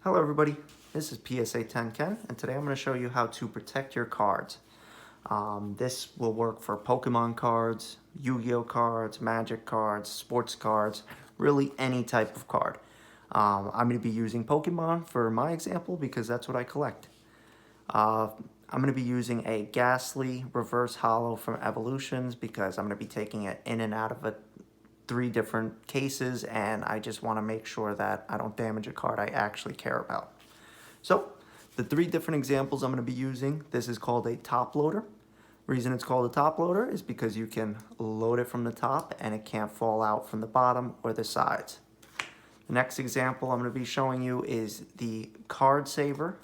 Hello everybody, this is PSA 10 Ken, and today I'm going to show you how to protect your cards. This will work for Pokemon cards, Yu-Gi-Oh cards, Magic cards, sports cards, really any type of card. I'm going to be using Pokemon for my example because that's what I collect. I'm going to be using a Ghastly Reverse Holo from Evolutions because I'm going to be taking it in and out of it 3 different cases, and I just want to make sure that I don't damage a card I actually care about. So the 3 different examples I'm going to be using, this is called a top loader. Reason it's called a top loader is because you can load it from the top and it can't fall out from the bottom or the sides. The next example I'm going to be showing you is the card saver.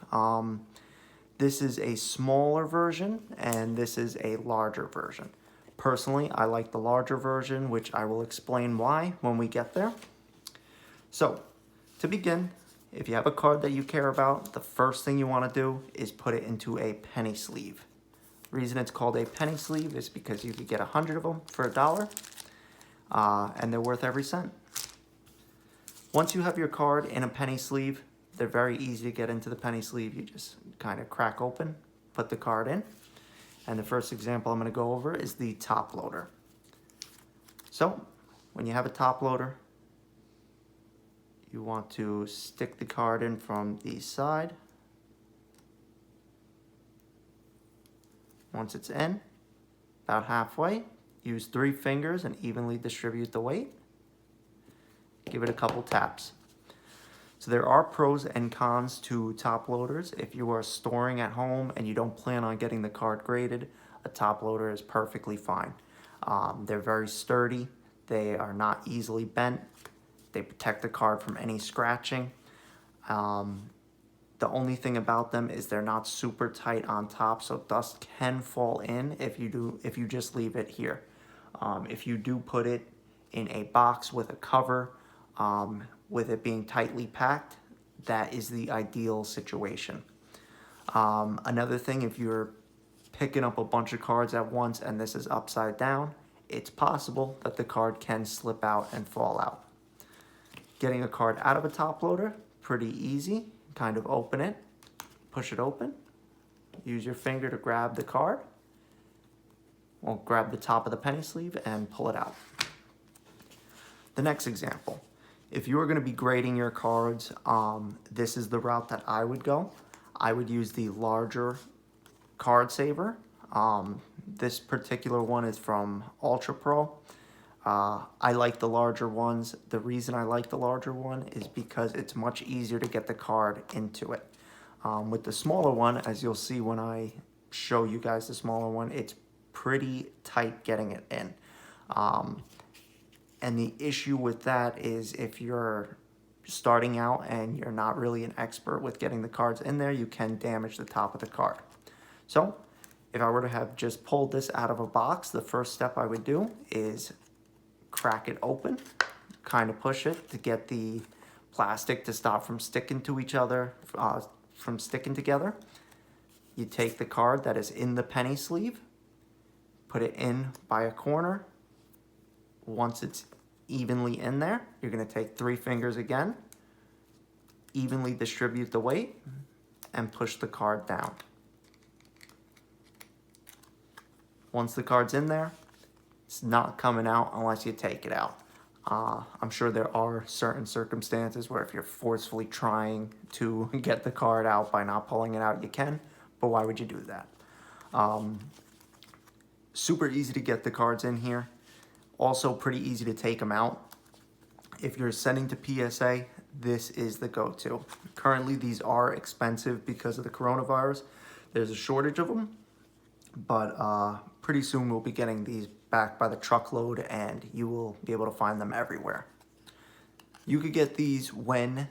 This is a smaller version and this is a larger version. Personally, I like the larger version, which I will explain why when we get there. So, to begin, if you have a card that you care about, the first thing you want to do is put it into a penny sleeve. The reason it's called a penny sleeve is because you could get 100 of them for $1, and they're worth every cent. Once you have your card in a penny sleeve, they're very easy to get into the penny sleeve. You just kind of crack open, put the card in. And the first example I'm going to go over is the top loader. So, when you have a top loader, you want to stick the card in from the side. Once it's in, about halfway, use 3 fingers and evenly distribute the weight. Give it a couple taps. So there are pros and cons to top loaders. If you are storing at home and you don't plan on getting the card graded, a top loader is perfectly fine. They're very sturdy. They are not easily bent. They protect the card from any scratching. The only thing about them is they're not super tight on top, so dust can fall in if you just leave it here. If you do put it in a box with a cover, with it being tightly packed, that is the ideal situation. Another thing, if you're picking up a bunch of cards at once and this is upside down, it's possible that the card can slip out and fall out. Getting a card out of a top loader, pretty easy. Kind of open it, push it open, use your finger to grab the card, or grab the top of the penny sleeve and pull it out. The next example. If you are going to be grading your cards, this is the route that I would go. I would use the larger card saver. This particular one is from Ultra Pro. I like the larger ones. The reason I like the larger one is because it's much easier to get the card into it. With the smaller one, as you'll see when I show you guys the smaller one, it's pretty tight getting it in. And the issue with that is if you're starting out and you're not really an expert with getting the cards in there, you can damage the top of the card. So if I were to have just pulled this out of a box, the first step I would do is crack it open, kind of push it to get the plastic to stop from sticking to each other, from sticking together. You take the card that is in the penny sleeve, put it in by a corner. Once it's evenly in there, you're going to take 3 fingers again, evenly distribute the weight, and push the card down. Once the card's in there, it's not coming out unless you take it out. I'm sure there are certain circumstances where if you're forcefully trying to get the card out by not pulling it out, you can, but why would you do that? Super easy to get the cards in here. Also pretty easy to take them out. If you're sending to PSA, this is the go-to. Currently, these are expensive because of the coronavirus. There's a shortage of them, but pretty soon we'll be getting these back by the truckload and you will be able to find them everywhere. You could get these when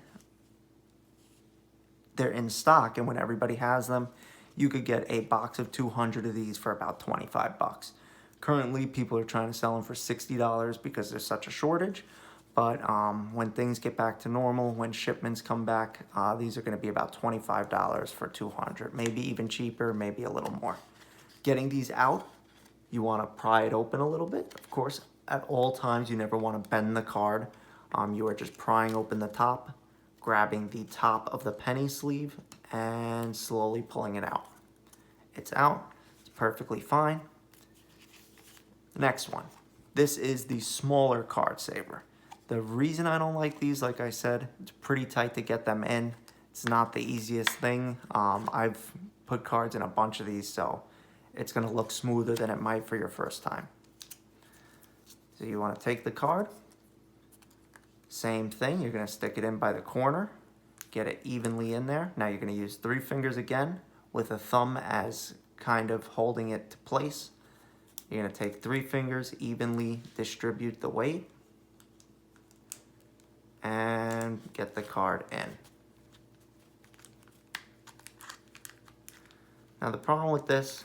they're in stock and when everybody has them. You could get a box of 200 of these for about 25 bucks. Currently, people are trying to sell them for $60 because there's such a shortage. But when things get back to normal, when shipments come back, these are going to be about $25 for 200, maybe even cheaper, maybe a little more. Getting these out, you want to pry it open a little bit. Of course, at all times, you never want to bend the card. You are just prying open the top, grabbing the top of the penny sleeve and slowly pulling it out. It's out. It's perfectly fine. Next one. This is the smaller card saver. The reason I don't like these, like I said, it's pretty tight to get them in. It's not the easiest thing. I've put cards in a bunch of these, so it's going to look smoother than it might for your first time. So you want to take the card. Same thing, you're going to stick it in by the corner. Get it evenly in there. Now you're going to use 3 fingers again with a thumb as kind of holding it to place. You're going to take 3 fingers, evenly distribute the weight, and get the card in. Now the problem with this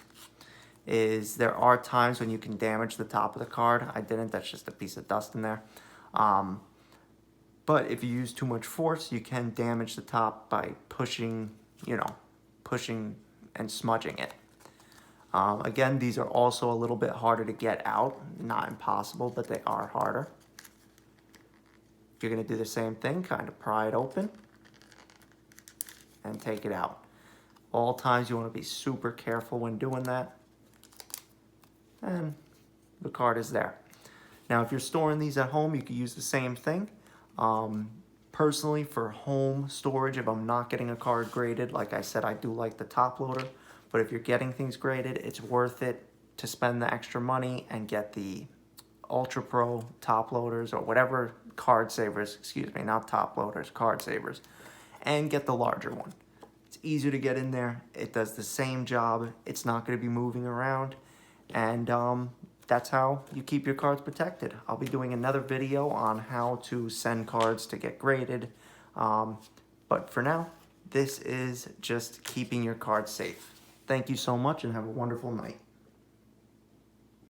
is there are times when you can damage the top of the card. I didn't, that's just a piece of dust in there. But if you use too much force, you can damage the top by pushing, pushing and smudging it. Again, these are also a little bit harder to get out. Not impossible, but they are harder. You're going to do the same thing, kind of pry it open and take it out. All times you want to be super careful when doing that. And the card is there. Now, if you're storing these at home, you can use the same thing. Personally, for home storage, if I'm not getting a card graded, like I said, I do like the top loader. But if you're getting things graded, it's worth it to spend the extra money and get the Ultra Pro top loaders or whatever card savers, excuse me, not top loaders, card savers, and get the larger one. It's easier to get in there. It does the same job. It's not going to be moving around. And that's how you keep your cards protected. I'll be doing another video on how to send cards to get graded. But for now, this is just keeping your cards safe. Thank you so much and have a wonderful night.